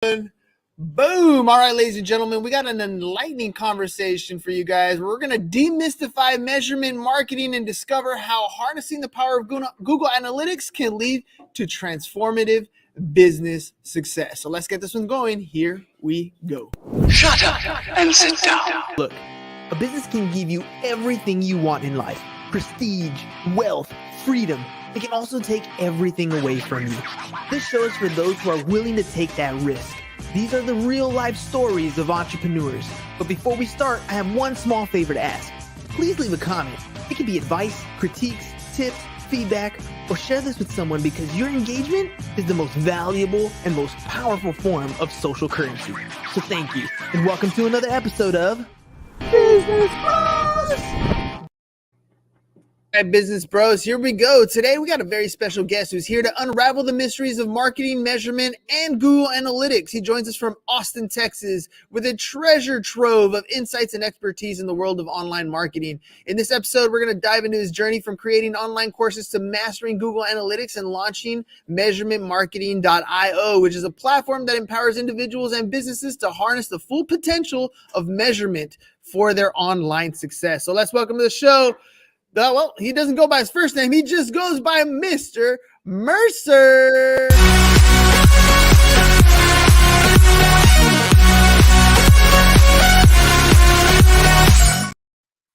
Boom. All right, ladies and gentlemen, we got an enlightening conversation for you guys. We're going to demystify measurement marketing and discover how harnessing the power of Google Analytics can lead to transformative business success. So let's get this one going. Here we go. Shut up and sit down. Look, a business can give you everything you want in life: prestige, wealth, freedom. It can also take everything away from you. This show is for those who are willing to take that risk. These are the real life stories of entrepreneurs. But before we start, I have one small favor to ask. Please leave a comment. It can be advice, critiques, tips, feedback, or share this with someone, because your engagement is the most valuable and most powerful form of social currency. So thank you, and welcome to another episode of Business Bros. All right, business bros, here we go. Today we got a very special guest who's here to unravel the mysteries of marketing, measurement, and Google Analytics. He joins us from Austin, Texas, with a treasure trove of insights and expertise in the world of online marketing. In this episode, we're going to dive into his journey from creating online courses to mastering Google Analytics and launching measurementmarketing.io, which is a platform that empowers individuals and businesses to harness the full potential of measurement for their online success. So let's welcome to the show. Well, he doesn't go by his first name. He just goes by Mr. Mercer.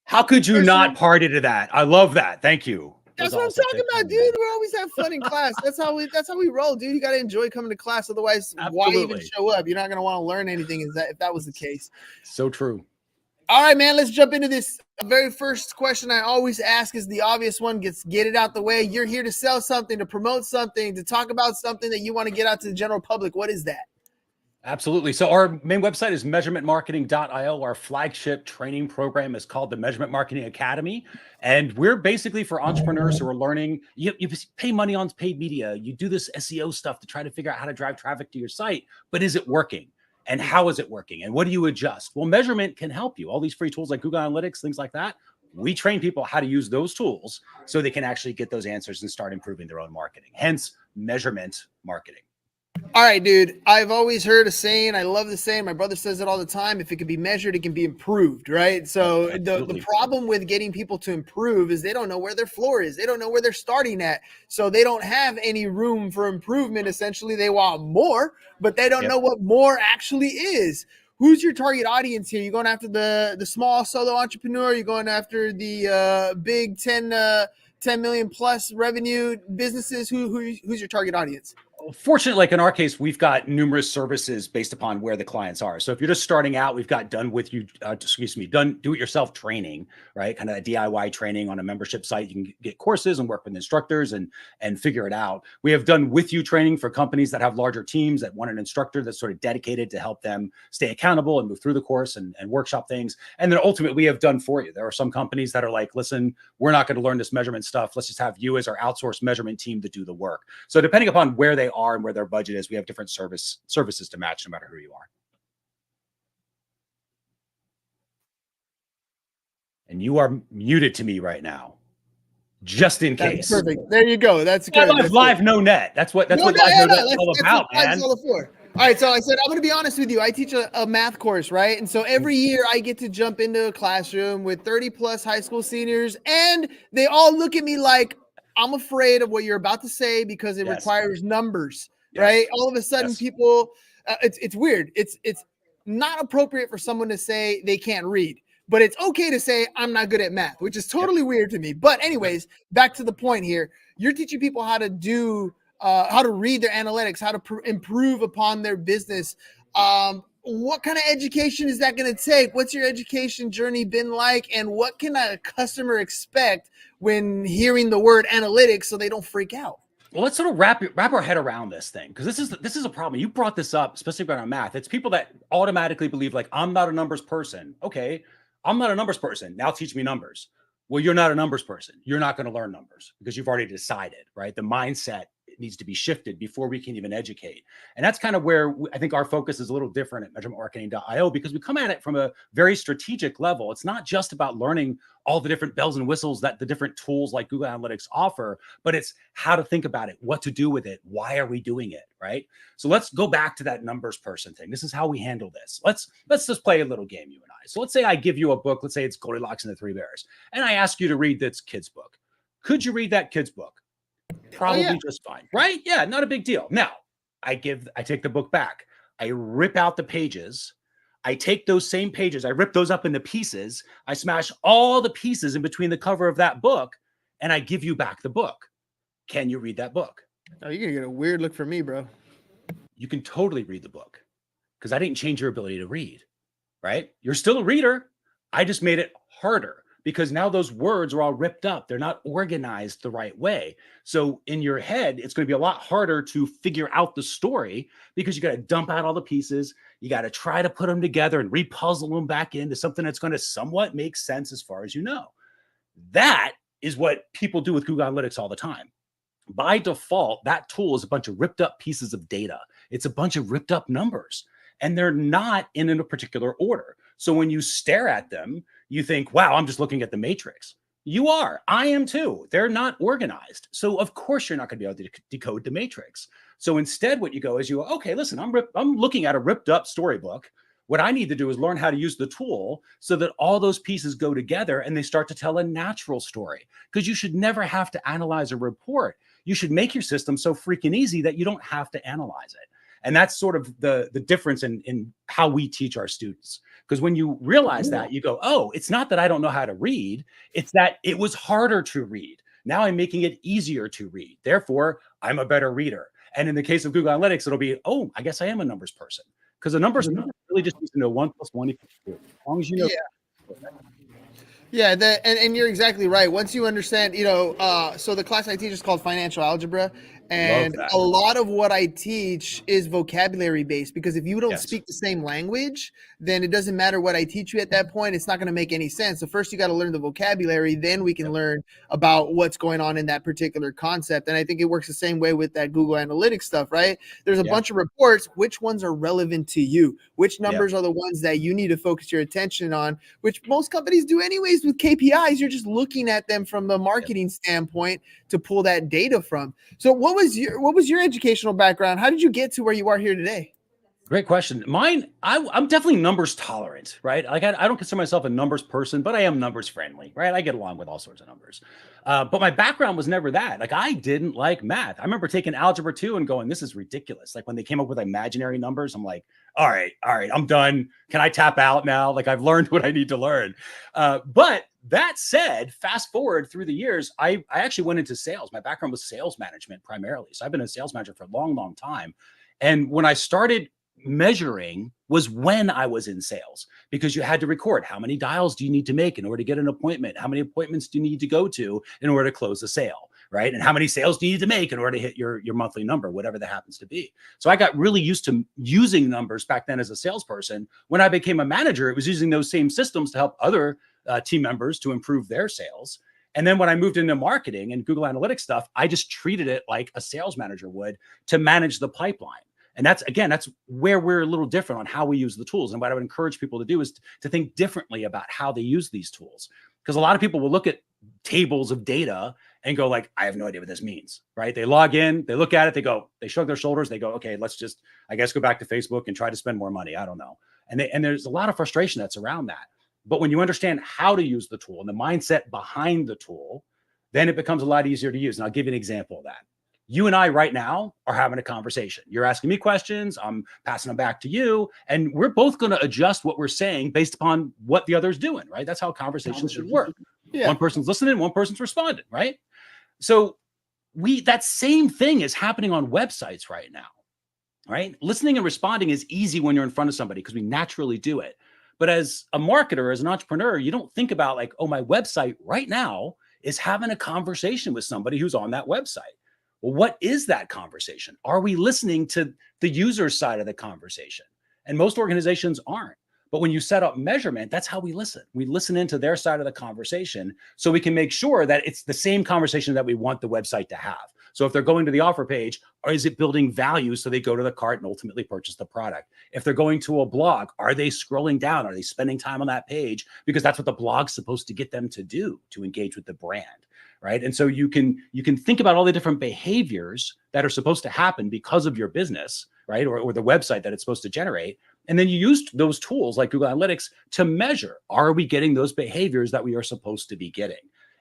How could you not party to that? I love that. Thank you. That's what I'm talking about, dude. We always have fun in class. That's how we roll, dude. You got to enjoy coming to class. Otherwise, why even show up? You're not going to want to learn anything if that was the case. So true. All right, man, let's jump into this. Very first question I always ask is the obvious one. Get it out the way. You're here to sell something, to promote something, to talk about something that you want to get out to the general public. What is that? Absolutely. So our main website is measurementmarketing.io. Our flagship training program is called the Measurement Marketing Academy. And we're basically for entrepreneurs who are learning. You pay money on paid media. You do this SEO stuff to try to figure out how to drive traffic to your site. But is it working? And how is it working? And what do you adjust? Well, measurement can help you. All these free tools like Google Analytics, things like that. We train people how to use those tools so they can actually get those answers and start improving their own marketing. Hence, measurement marketing. All right, dude. I've always heard a saying. I love the saying. My brother says it all the time. If it can be measured, it can be improved, right? So the problem with getting people to improve is they don't know where their floor is. They don't know where they're starting at. So they don't have any room for improvement. Essentially, they want more, but they don't know what more actually is. Who's your target audience here? You going after the small solo entrepreneur? You going after the big 10 million plus revenue businesses? Who's your target audience? Fortunately, like in our case, we've got numerous services based upon where the clients are. So if you're just starting out, we've got do it yourself training, right? Kind of a DIY training on a membership site. You can get courses and work with instructors and figure it out. We have done with you training for companies that have larger teams that want an instructor that's sort of dedicated to help them stay accountable and move through the course and workshop things. And then ultimately we have done for you. There are some companies that are like, listen, we're not going to learn this measurement stuff. Let's just have you as our outsourced measurement team to do the work. So depending upon where they are and where their budget is, we have different services to match no matter who you are. And you are muted to me right now, just in case. That's perfect. There you go. That's good. That's live, no net. That's what live, no net is all about, man. All right, so I said I'm going to be honest with you. I teach a math course, right? And so every year I get to jump into a classroom with 30 plus high school seniors, and they all look at me like I'm afraid of what you're about to say because it requires numbers, right? All of a sudden, people, it's weird. It's not appropriate for someone to say they can't read, but it's okay to say I'm not good at math, which is totally weird to me. But anyways, back to the point here. You're teaching people how to do, how to read their analytics, how to improve upon their business. What kind of education is that going to take? What's your education journey been like? And what can a customer expect when hearing the word analytics so they don't freak out? Well, let's sort of wrap our head around this thing, because this is a problem. You brought this up, especially around math. It's people that automatically believe like, I'm not a numbers person. Okay, I'm not a numbers person. Now teach me numbers. Well, you're not a numbers person. You're not going to learn numbers because you've already decided, right? The mindset needs to be shifted before we can even educate. And that's kind of where I think our focus is a little different at measurementmarketing.io, because we come at it from a very strategic level. It's not just about learning all the different bells and whistles that the different tools like Google Analytics offer, but it's how to think about it, what to do with it, why are we doing it, right? So let's go back to that numbers person thing. This is how we handle this. Let's just play a little game, you and I. So let's say I give you a book. Let's say it's Goldilocks and the Three Bears, and I ask you to read this kid's book. Could you read that kid's book? Probably just fine, right? Yeah, not a big deal. Now, I take the book back. I rip out the pages. I take those same pages, I rip those up into pieces. I smash all the pieces in between the cover of that book, and I give you back the book. Can you read that book? Oh, you're gonna get a weird look from me, bro. You can totally read the book because I didn't change your ability to read, right? You're still a reader. I just made it harder because now those words are all ripped up. They're not organized the right way. So in your head, it's going to be a lot harder to figure out the story because you got to dump out all the pieces. You got to try to put them together and repuzzle them back into something that's going to somewhat make sense as far as you know. That is what people do with Google Analytics all the time. By default, that tool is a bunch of ripped up pieces of data. It's a bunch of ripped up numbers, and they're not in a particular order. So when you stare at them, you think, wow, I'm just looking at the matrix. You are. I am too. They're not organized. So of course you're not going to be able to decode the matrix. So instead what you go is you go, okay, listen, I'm looking at a ripped up storybook. What I need to do is learn how to use the tool so that all those pieces go together and they start to tell a natural story. Because you should never have to analyze a report. You should make your system so freaking easy that you don't have to analyze it. And that's sort of the difference in how we teach our students. Because when you realize that, you go, oh, it's not that I don't know how to read. It's that it was harder to read. Now I'm making it easier to read. Therefore, I'm a better reader. And in the case of Google Analytics, it'll be, oh, I guess I am a numbers person. Because a numbers person really just needs to know 1 + 1 = 2. As long as you know. Yeah, and you're exactly right. Once you understand, so the class I teach is called financial algebra, and a lot of what I teach is vocabulary based, because if you don't speak the same language, then it doesn't matter what I teach you at that point. It's not going to make any sense. So first you got to learn the vocabulary, then we can learn about what's going on in that particular concept. And I think it works the same way with that Google Analytics stuff, right? There's a bunch of reports. Which ones are relevant to you? Which numbers are the ones that you need to focus your attention on, which most companies do anyways with KPIs. You're just looking at them from a marketing standpoint to pull that data from. So what was your educational background? How did you get to where you are here today? Great question. Mine, I'm definitely numbers tolerant, right? Like I don't consider myself a numbers person, but I am numbers friendly, right? I get along with all sorts of numbers. But my background was never that. Like I didn't like math. I remember taking algebra 2 and going, this is ridiculous. Like when they came up with imaginary numbers, I'm like, all right, I'm done. Can I tap out now? Like I've learned what I need to learn. But that said, fast forward through the years, I actually went into sales. My background was sales management primarily. So I've been a sales manager for a long, long time. And when I started measuring was when I was in sales, because you had to record how many dials do you need to make in order to get an appointment? How many appointments do you need to go to in order to close a sale, right? And how many sales do you need to make in order to hit your monthly number, whatever that happens to be. So I got really used to using numbers back then as a salesperson. When I became a manager, it was using those same systems to help other team members to improve their sales. And then when I moved into marketing and Google Analytics stuff, I just treated it like a sales manager would to manage the pipeline. And that's where we're a little different on how we use the tools. And what I would encourage people to do is to think differently about how they use these tools. Because a lot of people will look at tables of data and go like, I have no idea what this means, right? They log in, they look at it, they shrug their shoulders, they go, okay, let's just, I guess, go back to Facebook and try to spend more money. I don't know. And there's a lot of frustration that's around that. But when you understand how to use the tool and the mindset behind the tool, then it becomes a lot easier to use. And I'll give you an example of that. You and I right now are having a conversation. You're asking me questions. I'm passing them back to you. And we're both going to adjust what we're saying based upon what the other's doing, right? That's how conversations should work. Yeah. One person's listening, one person's responding, right? So that same thing is happening on websites right now, right? Listening and responding is easy when you're in front of somebody because we naturally do it. But as a marketer, as an entrepreneur, you don't think about like, oh, my website right now is having a conversation with somebody who's on that website. Well, what is that conversation? Are we listening to the user side of the conversation? And most organizations aren't. But when you set up measurement, that's how we listen. We listen into their side of the conversation so we can make sure that it's the same conversation that we want the website to have. So if they're going to the offer page, or is it building value so they go to the cart and ultimately purchase the product? If they're going to a blog, are they scrolling down? Are they spending time on that page? Because that's what the blog's supposed to get them to do, to engage with the brand, right? And so you can think about all the different behaviors that are supposed to happen because of your business, right? Or the website that it's supposed to generate. And then you use those tools like Google Analytics to measure, are we getting those behaviors that we are supposed to be getting?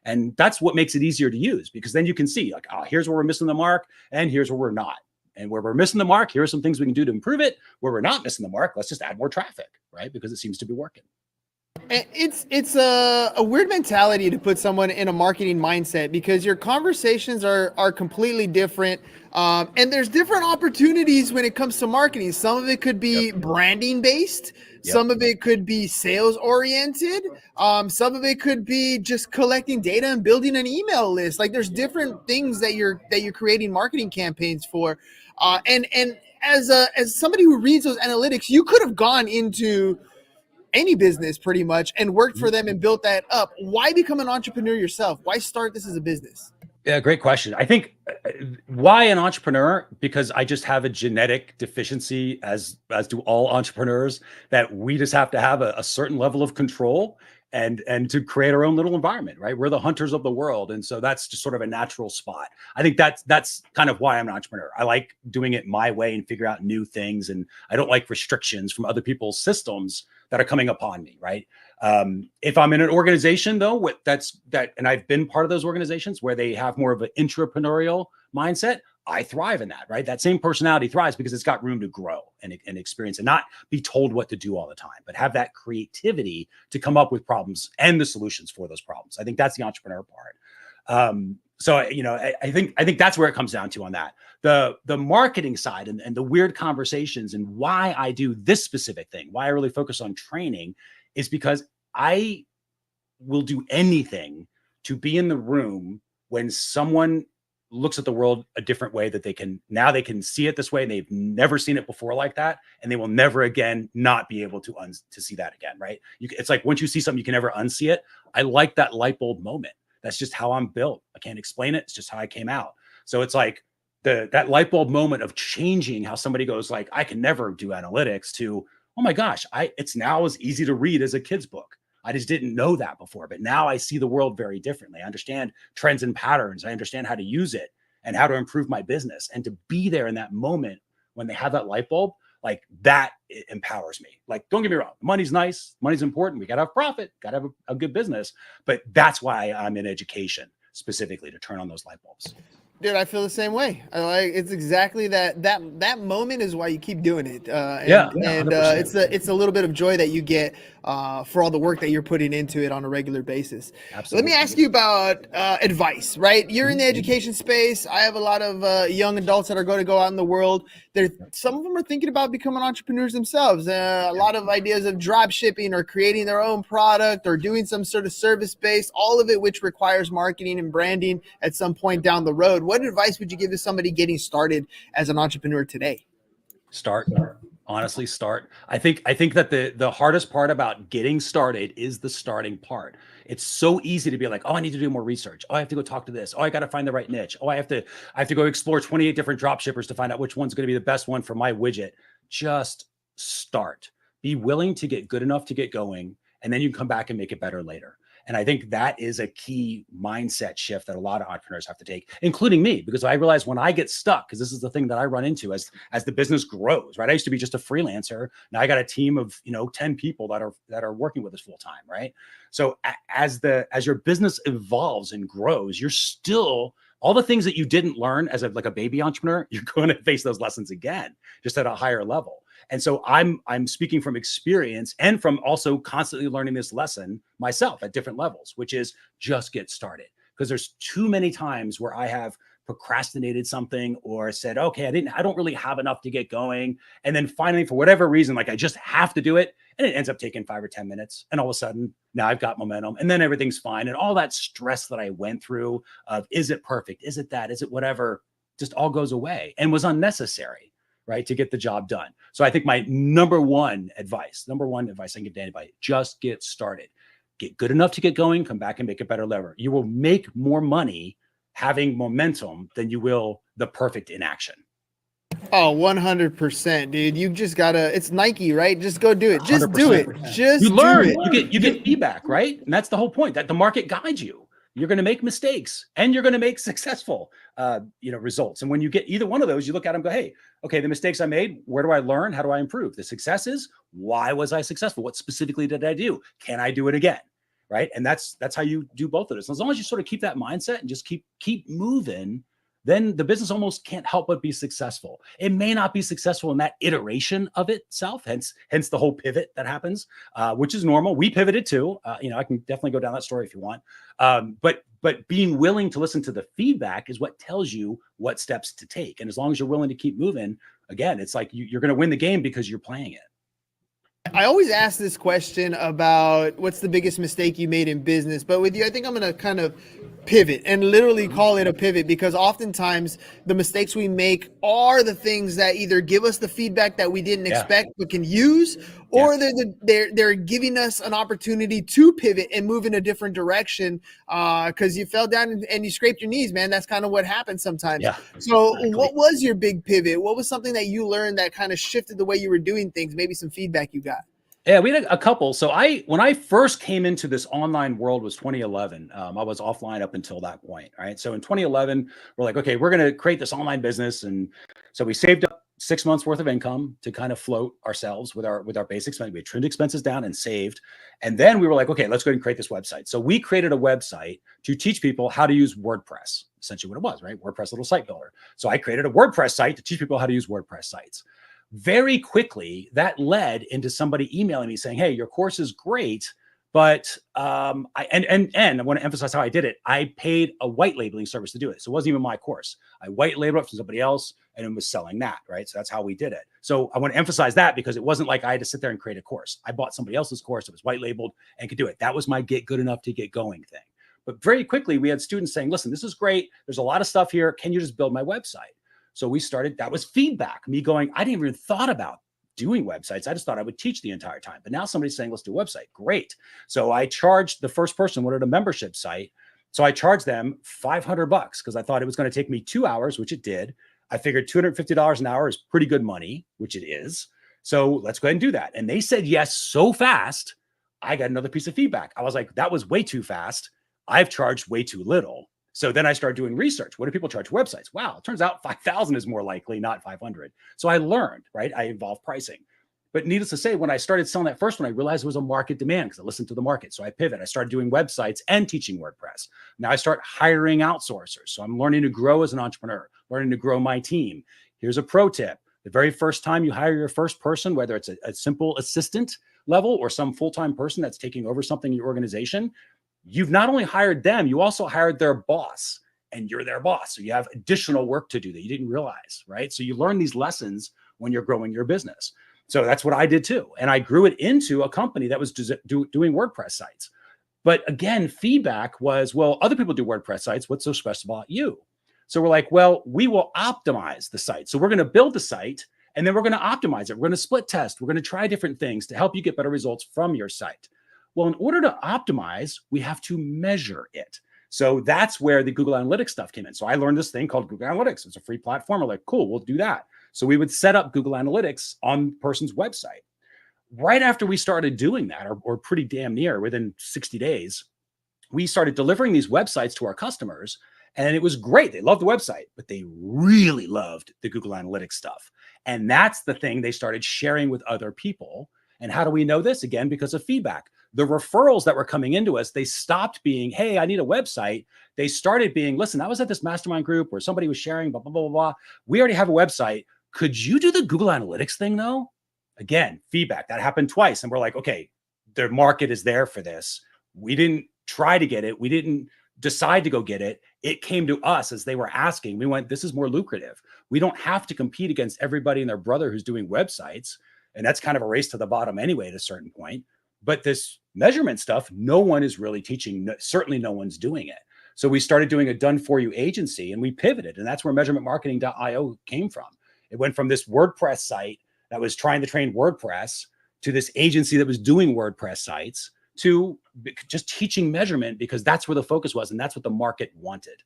And that's what makes it easier to use, because then you can see like, oh, here's where we're missing the mark and here's where we're not. And where we're missing the mark, here are some things we can do to improve it. Where we're not missing the mark, let's just add more traffic, right? Because it seems to be working. It's a weird mentality to put someone in a marketing mindset, because your conversations are completely different. And there's different opportunities when it comes to marketing. Some of it could be branding based. Some of it could be sales oriented. Some of it could be just collecting data and building an email list. Like there's different things that you're creating marketing campaigns for. And as somebody who reads those analytics, you could have gone into any business pretty much and worked for them and built that up. Why become an entrepreneur yourself? Why start this as a business? Yeah, great question. I think why an entrepreneur? Because I just have a genetic deficiency, as do all entrepreneurs, that we just have to have a certain level of control and to create our own little environment, right? We're the hunters of the world. And so that's just sort of a natural spot. I think that's kind of why I'm an entrepreneur. I like doing it my way and figure out new things. And I don't like restrictions from other people's systems that are coming upon me, right? If I'm in an organization though, and I've been part of those organizations where they have more of an entrepreneurial mindset, I thrive in that, right? That same personality thrives because it's got room to grow and experience and not be told what to do all the time, but have that creativity to come up with problems and the solutions for those problems. I think that's the entrepreneur part. So, I think that's where it comes down to on that. The marketing side and the weird conversations and why I do this specific thing, why I really focus on training is because I will do anything to be in the room when someone looks at the world a different way, that they can see it this way and they've never seen it before like that, and they will never again not be able to see that again, right? It's like once you see something, you can never unsee it. I like that light bulb moment. That's just how I'm built. I can't explain it. It's just how I came out. So it's like that light bulb moment of changing how somebody goes like, I can never do analytics, to, oh my gosh, it's now as easy to read as a kid's book. I just didn't know that before, but now I see the world very differently. I understand trends and patterns. I understand how to use it and how to improve my business. And to be there in that moment when they have that light bulb, like that, it empowers me. Like, don't get me wrong, money's nice, money's important. We got to have profit, got to have a good business, but that's why I'm in education specifically, to turn on those light bulbs. Dude, I feel the same way. It's exactly that moment is why you keep doing it. It's a little bit of joy that you get for all the work that you're putting into it on a regular basis. Absolutely. Let me ask you about advice, right? You're in the education space. I have a lot of young adults that are going to go out in the world. Some of them are thinking about becoming entrepreneurs themselves. A lot of ideas of drop shipping or creating their own product or doing some sort of service based, all of it which requires marketing and branding at some point down the road. What advice would you give to somebody getting started as an entrepreneur today? Start. Honestly, start. I think that the hardest part about getting started is the starting part. It's so easy to be like, oh, I need to do more research. Oh, I have to go talk to this. Oh, I got to find the right niche. Oh, I have to go explore 28 different drop shippers to find out which one's going to be the best one for my widget. Just start. Be willing to get good enough to get going, and then you can come back and make it better later. And I think that is a key mindset shift that a lot of entrepreneurs have to take, including me, because I realize when I get stuck, because this is the thing that I run into as the business grows, right? I used to be just a freelancer. Now I got a team of, 10 people that are working with us full time, right? So as your business evolves and grows, you're still, all the things that you didn't learn as a baby entrepreneur, you're going to face those lessons again, just at a higher level. And so I'm speaking from experience and from also constantly learning this lesson myself at different levels, which is just get started. Because there's too many times where I have procrastinated something or said, okay, I don't really have enough to get going. And then finally, for whatever reason, like I just have to do it. And it ends up taking 5 or 10 minutes. And all of a sudden now I've got momentum and then everything's fine. And all that stress that I went through of, is it perfect? Is it that? Is it whatever? Just all goes away and was unnecessary, right, to get the job done. So I think my number one advice I can give to anybody, just get started. Get good enough to get going, come back and make it better later. You will make more money having momentum than you will the perfect inaction. Oh, 100%, dude. You just gotta, it's Nike, right? Just go do it. Just do it. 100%. Just You do learn, it. you get feedback, right? And that's the whole point, that the market guides you. You're going to make mistakes and you're going to make successful, results. And when you get either one of those, you look at them and go, hey, okay, the mistakes I made, where do I learn? How do I improve? The successes, why was I successful? What specifically did I do? Can I do it again? Right. And that's how you do both of those. As long as you sort of keep that mindset and just keep moving, then the business almost can't help but be successful. It may not be successful in that iteration of itself, hence the whole pivot that happens, which is normal. We pivoted too. I can definitely go down that story if you want. But being willing to listen to the feedback is what tells you what steps to take. And as long as you're willing to keep moving, again, it's like you're going to win the game because you're playing it. I always ask this question about what's the biggest mistake you made in business, but with you, I think I'm going to kind of pivot and literally call it a pivot, because oftentimes the mistakes we make are the things that either give us the feedback that we didn't expect but can use, or they're giving us an opportunity to pivot and move in a different direction because you fell down and you scraped your knees, man. That's kind of what happens sometimes. Yeah, so exactly. What was your big pivot? What was something that you learned that kind of shifted the way you were doing things? Maybe some feedback you got. Yeah, we had a couple. So when I first came into this online world was 2011. I was offline up until that point. Right. So in 2011, we're like, okay, we're going to create this online business. And so we saved up 6 months worth of income to kind of float ourselves with our basic expenses. We had trimmed expenses down and saved. And then we were like, okay, let's go ahead and create this website. So we created a website to teach people how to use WordPress, essentially what it was, right? WordPress little site builder. So I created a WordPress site to teach people how to use WordPress sites. Very quickly, that led into somebody emailing me saying, hey, your course is great, but I want to emphasize how I did it. I paid a white labeling service to do it. So it wasn't even my course. I white labeled it for somebody else and it was selling that, right? So that's how we did it. So I want to emphasize that because it wasn't like I had to sit there and create a course. I bought somebody else's course. It was white labeled and could do it. That was my get good enough to get going thing. But very quickly, we had students saying, listen, this is great. There's a lot of stuff here. Can you just build my website? So we started, that was feedback, me going, I didn't even thought about doing websites. I just thought I would teach the entire time. But now somebody's saying, let's do a website. Great. So I charged the first person wanted a membership site. So I charged them $500 because I thought it was going to take me 2 hours, which it did. I figured $250 an hour is pretty good money, which it is. So let's go ahead and do that. And they said yes so fast. I got another piece of feedback. I was like, that was way too fast. I've charged way too little. So then I started doing research. What do people charge for websites? Wow, it turns out 5,000 is more likely, not 500. So I learned, right? I involved pricing. But needless to say, when I started selling that first one, I realized it was a market demand because I listened to the market. So I pivot. I started doing websites and teaching WordPress. Now I start hiring outsourcers. So I'm learning to grow as an entrepreneur, learning to grow my team. Here's a pro tip. The very first time you hire your first person, whether it's a simple assistant level or some full-time person that's taking over something in your organization, you've not only hired them, you also hired their boss and you're their boss. So you have additional work to do that you didn't realize, right? So you learn these lessons when you're growing your business. So that's what I did too. And I grew it into a company that was doing WordPress sites. But again, feedback was, well, other people do WordPress sites. What's so special about you? So we're like, well, we will optimize the site. So we're going to build the site and then we're going to optimize it. We're going to split test. We're going to try different things to help you get better results from your site. Well, in order to optimize, we have to measure it. So that's where the Google Analytics stuff came in. So I learned this thing called Google Analytics. It's a free platform. I'm like, cool, we'll do that. So we would set up Google Analytics on the person's website. Right after we started doing that, or pretty damn near within 60 days, we started delivering these websites to our customers. And it was great. They loved the website, but they really loved the Google Analytics stuff. And that's the thing they started sharing with other people. And how do we know this? Again, because of feedback. The referrals that were coming into us, they stopped being, hey, I need a website. They started being, listen, I was at this mastermind group where somebody was sharing, blah, blah, blah, blah, blah. We already have a website. Could you do the Google Analytics thing though? Again, feedback. That happened twice. And we're like, okay, the market is there for this. We didn't try to get it. We didn't decide to go get it. It came to us as they were asking. We went, this is more lucrative. We don't have to compete against everybody and their brother who's doing websites. And that's kind of a race to the bottom anyway, at a certain point. But this measurement stuff, no one is really teaching. Certainly no one's doing it. So we started doing a done for you agency and we pivoted. And that's where measurementmarketing.io came from. It went from this WordPress site that was trying to train WordPress to this agency that was doing WordPress sites to just teaching measurement because that's where the focus was. And that's what the market wanted.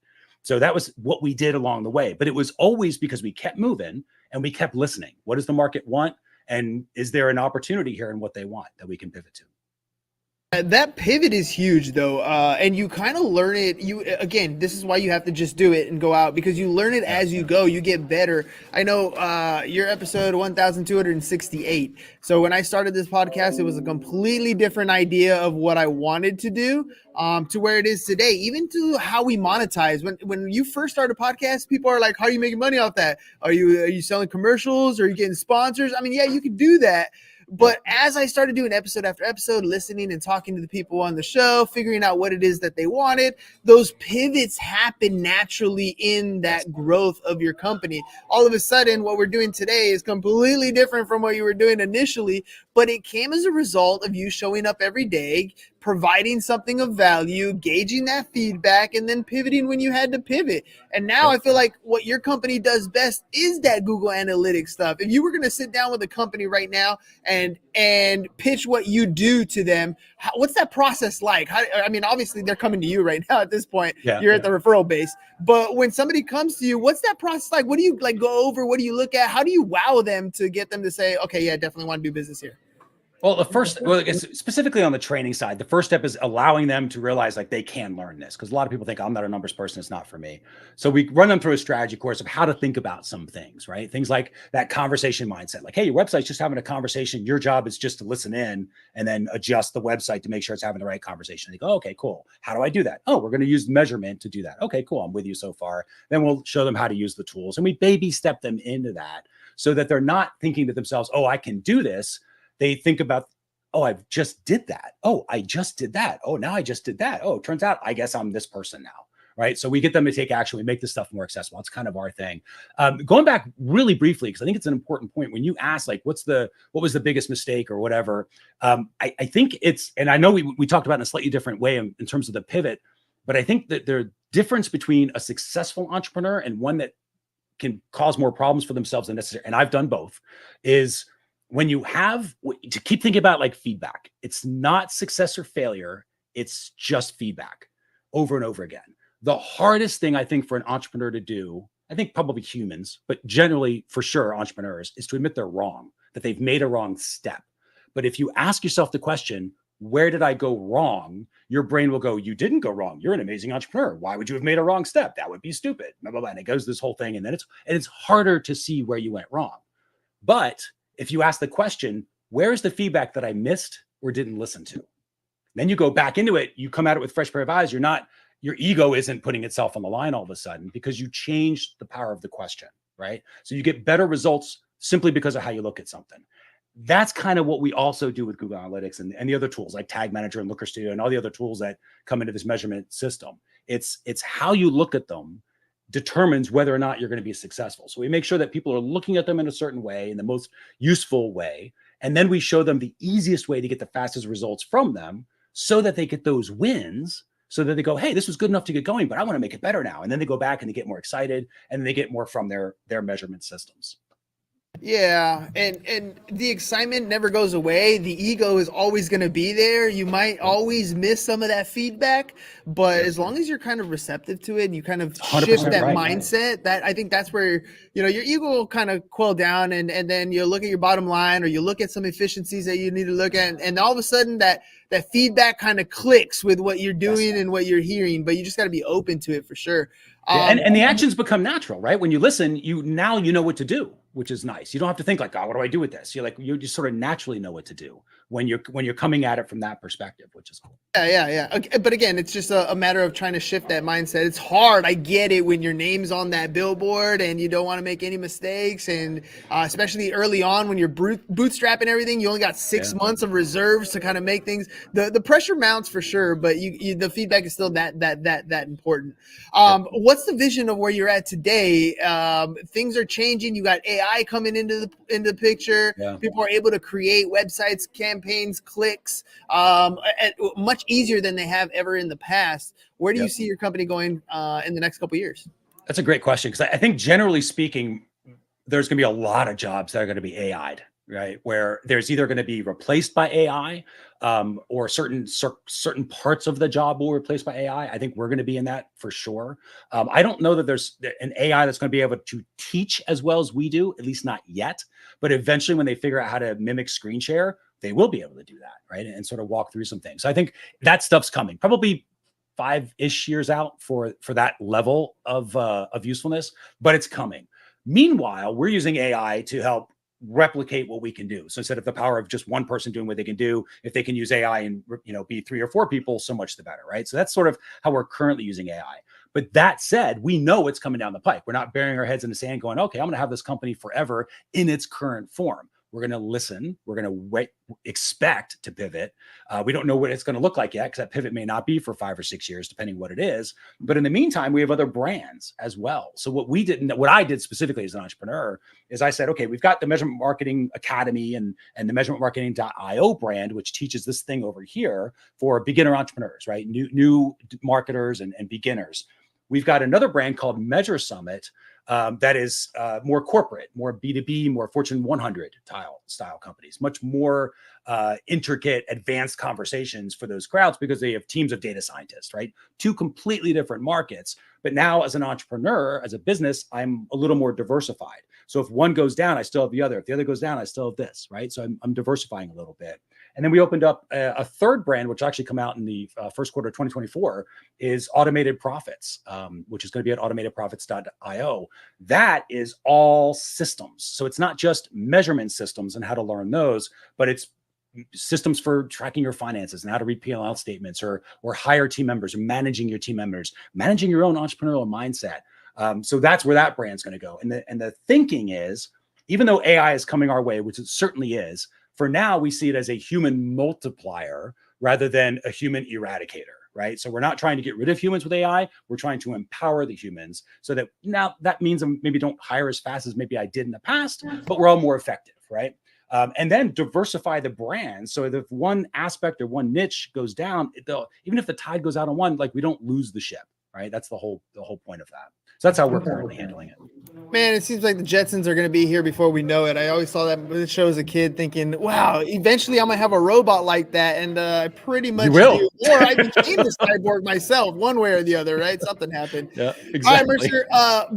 So that was what we did along the way. But it was always because we kept moving and we kept listening. What does the market want? And is there an opportunity here in what they want that we can pivot to? That pivot is huge though. And you kind of learn it. Again, this is why you have to just do it and go out, because you learn it as you go, you get better. I know your episode 1268. So when I started this podcast, it was a completely different idea of what I wanted to do, to where it is today, even to how we monetize. When you first start a podcast, people are like, how are you making money off that? Are you selling commercials? Are you getting sponsors? I mean, yeah, you can do that. But as I started doing episode after episode, listening and talking to the people on the show, figuring out what it is that they wanted, those pivots happen naturally in that growth of your company. All of a sudden, what we're doing today is completely different from what you were doing initially, but it came as a result of you showing up every day, providing something of value, gauging that feedback, and then pivoting when you had to pivot. And now I feel like what your company does best is that Google Analytics stuff. If you were going to sit down with a company right now and pitch what you do to them, what's that process like? I mean, obviously they're coming to you right now at this point. You're at the referral base. But when somebody comes to you, what's that process like? What do you like go over? What do you look at? How do you wow them to get them to say, okay, yeah, definitely want to do business here? Well, specifically on the training side, the first step is allowing them to realize like they can learn this, because a lot of people think I'm not a numbers person. It's not for me. So we run them through a strategy course of how to think about some things, right? Things like that conversation mindset, like, hey, your website's just having a conversation. Your job is just to listen in and then adjust the website to make sure it's having the right conversation. They go, okay, cool. How do I do that? Oh, we're going to use measurement to do that. Okay, cool. I'm with you so far. Then we'll show them how to use the tools, and we baby step them into that so that they're not thinking to themselves, oh, I can do this. They think about, oh, I just did that. Oh, I just did that. Oh, now I just did that. Oh, it turns out I guess I'm this person now, right? So we get them to take action. We make this stuff more accessible. It's kind of our thing. Going back really briefly, because I think it's an important point. When you ask, like, what was the biggest mistake or whatever, I think it's, and I know we talked about it in a slightly different way in terms of the pivot, but I think that the difference between a successful entrepreneur and one that can cause more problems for themselves than necessary, and I've done both, is when you have to keep thinking about like feedback. It's not success or failure. It's just feedback over and over again. The hardest thing I think for an entrepreneur to do, I think probably humans, but generally for sure entrepreneurs, is to admit they're wrong, that they've made a wrong step. But if you ask yourself the question, where did I go wrong? Your brain will go, you didn't go wrong. You're an amazing entrepreneur. Why would you have made a wrong step? That would be stupid. Blah, blah, blah. And it goes this whole thing. And then it's harder to see where you went wrong. But if you ask the question, where is the feedback that I missed or didn't listen to? Then you go back into it. You come at it with fresh pair of eyes. Your ego isn't putting itself on the line all of a sudden because you changed the power of the question, right? So you get better results simply because of how you look at something. That's kind of what we also do with Google Analytics and the other tools like Tag Manager and Looker Studio and all the other tools that come into this measurement system. It's how you look at them determines whether or not you're going to be successful. So we make sure that people are looking at them in a certain way, in the most useful way. And then we show them the easiest way to get the fastest results from them so that they get those wins, so that they go, hey, this was good enough to get going, but I want to make it better now. And then they go back and they get more excited and they get more from their measurement systems. Yeah, and the excitement never goes away. The ego is always going to be there. You might always miss some of that feedback, but as long as you're kind of receptive to it and you kind of shift that mindset, that I think that's where, your ego will kind of quell down, and then you look at your bottom line, or you look at some efficiencies that you need to look at, and all of a sudden that feedback kind of clicks with what you're doing and what you're hearing, but you just got to be open to it for sure. And the actions become natural, right? When you listen, you know what to do, which is nice. You don't have to think like, oh, what do I do with this? You just sort of naturally know what to do when you're coming at it from that perspective, which is cool. Yeah. Okay, but again, it's just a matter of trying to shift that mindset. It's hard. I get it when your name's on that billboard and you don't want to make any mistakes. And especially early on when you're bootstrapping everything, you only got 6 months of reserves to kind of make things. The pressure mounts for sure, but the feedback is still that important. What's the vision of where you're at today? Things are changing. You got AI coming into the picture. People are able to create websites, campaigns, clicks, much easier than they have ever in the past. Where do you see your company going in the next couple of years? That's a great question, because I think generally speaking, there's going to be a lot of jobs that are going to be AI'd, right? Where there's either going to be replaced by AI, or certain parts of the job will be replaced by AI. I think we're going to be in that for sure. I don't know that there's an AI that's going to be able to teach as well as we do, at least not yet. But eventually, when they figure out how to mimic screen share, they will be able to do that, right? And sort of walk through some things. So I think that stuff's coming, probably 5-ish years out for that level of usefulness, but it's coming. Meanwhile, we're using AI to help replicate what we can do. So instead of the power of just one person doing what they can do, if they can use AI and be 3 or 4 people, so much the better, right? So that's sort of how we're currently using AI. But that said, we know it's coming down the pike. We're not burying our heads in the sand going, okay, I'm going to have this company forever in its current form. We're going to listen. We're going to wait, expect to pivot. We don't know what it's going to look like yet, because that pivot may not be for 5 or 6 years, depending what it is. But in the meantime, we have other brands as well. So what I did specifically as an entrepreneur is I said, okay, we've got the Measurement Marketing Academy and the measurementmarketing.io brand, which teaches this thing over here for beginner entrepreneurs, right? New marketers and beginners. We've got another brand called Measure Summit, that is more corporate, more B2B, more Fortune 100 style companies, much more intricate, advanced conversations for those crowds, because they have teams of data scientists, right? 2 completely different markets. But now as an entrepreneur, as a business, I'm a little more diversified. So if one goes down, I still have the other. If the other goes down, I still have this, right? So I'm diversifying a little bit. And then we opened up a third brand, which will actually come out in the first quarter of 2024, is Automated Profits, which is going to be at automatedprofits.io. That is all systems. So it's not just measurement systems and how to learn those, but it's systems for tracking your finances and how to read P&L statements, or hire team members, or managing your team members, managing your own entrepreneurial mindset. So that's where that brand's going to go. And the thinking is, even though AI is coming our way, which it certainly is, for now, we see it as a human multiplier rather than a human eradicator, right? So we're not trying to get rid of humans with AI. We're trying to empower the humans, so that now that means I maybe don't hire as fast as maybe I did in the past, but we're all more effective, right? And then diversify the brand. So if one aspect or one niche goes down, even if the tide goes out on one, like, we don't lose the ship, right? That's the whole point of that. So that's how we're currently handling it. Man, it seems like the Jetsons are going to be here before we know it. I always saw that show as a kid, thinking, wow, eventually I'm going to have a robot like that. And I pretty much do. Or I became this cyborg myself, one way or the other, right? Something happened. Yeah, exactly. All right, Mercer,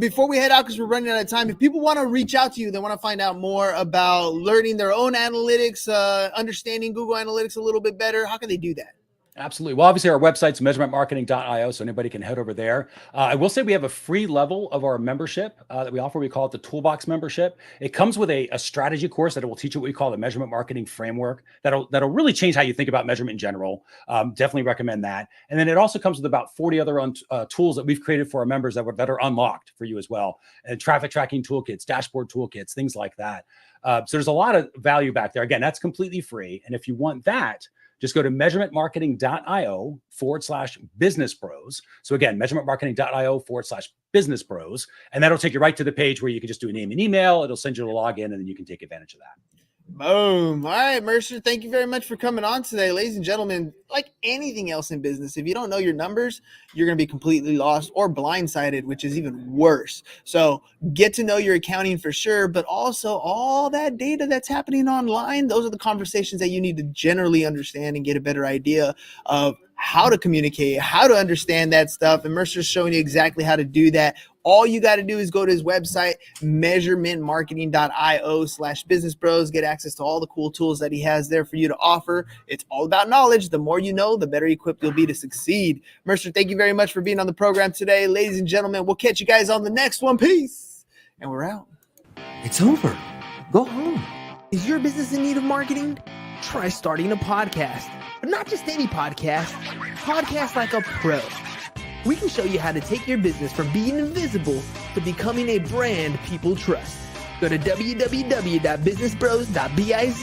before we head out, because we're running out of time, if people want to reach out to you, they want to find out more about learning their own analytics, understanding Google Analytics a little bit better, how can they do that? Absolutely. Well, obviously our website's measurementmarketing.io, so anybody can head over there. I will say we have a free level of our membership that we offer. We call it the Toolbox membership. It comes with a strategy course that will teach you what we call the measurement marketing framework. That'll really change how you think about measurement in general. Definitely recommend that. And then it also comes with about 40 other tools that we've created for our members that are unlocked for you as well. And traffic tracking toolkits, dashboard toolkits, things like that. So there's a lot of value back there. Again, that's completely free. And if you want that, just go to measurementmarketing.io/business bros. So again, measurementmarketing.io/business bros. And that'll take you right to the page where you can just do a name and email. It'll send you the login, and then you can take advantage of that. Boom. All right, Mercer, thank you very much for coming on today. Ladies and gentlemen, like anything else in business, if you don't know your numbers, you're going to be completely lost or blindsided, which is even worse. So get to know your accounting for sure, but also all that data that's happening online, those are the conversations that you need to generally understand and get a better idea of how to communicate, how to understand that stuff. And Mercer's showing you exactly how to do that. All you got to do is go to his website, measurementmarketing.io/business bros, get access to all the cool tools that he has there for you to offer. It's all about knowledge. The more you know, the better equipped you'll be to succeed. Mercer, thank you very much for being on the program today. Ladies and gentlemen, we'll catch you guys on the next one. Peace. And we're out. It's over. Go home. Is your business in need of marketing? Try starting a podcast. But not just any podcast. Podcast like a pro. We can show you how to take your business from being invisible to becoming a brand people trust. Go to www.businessbros.biz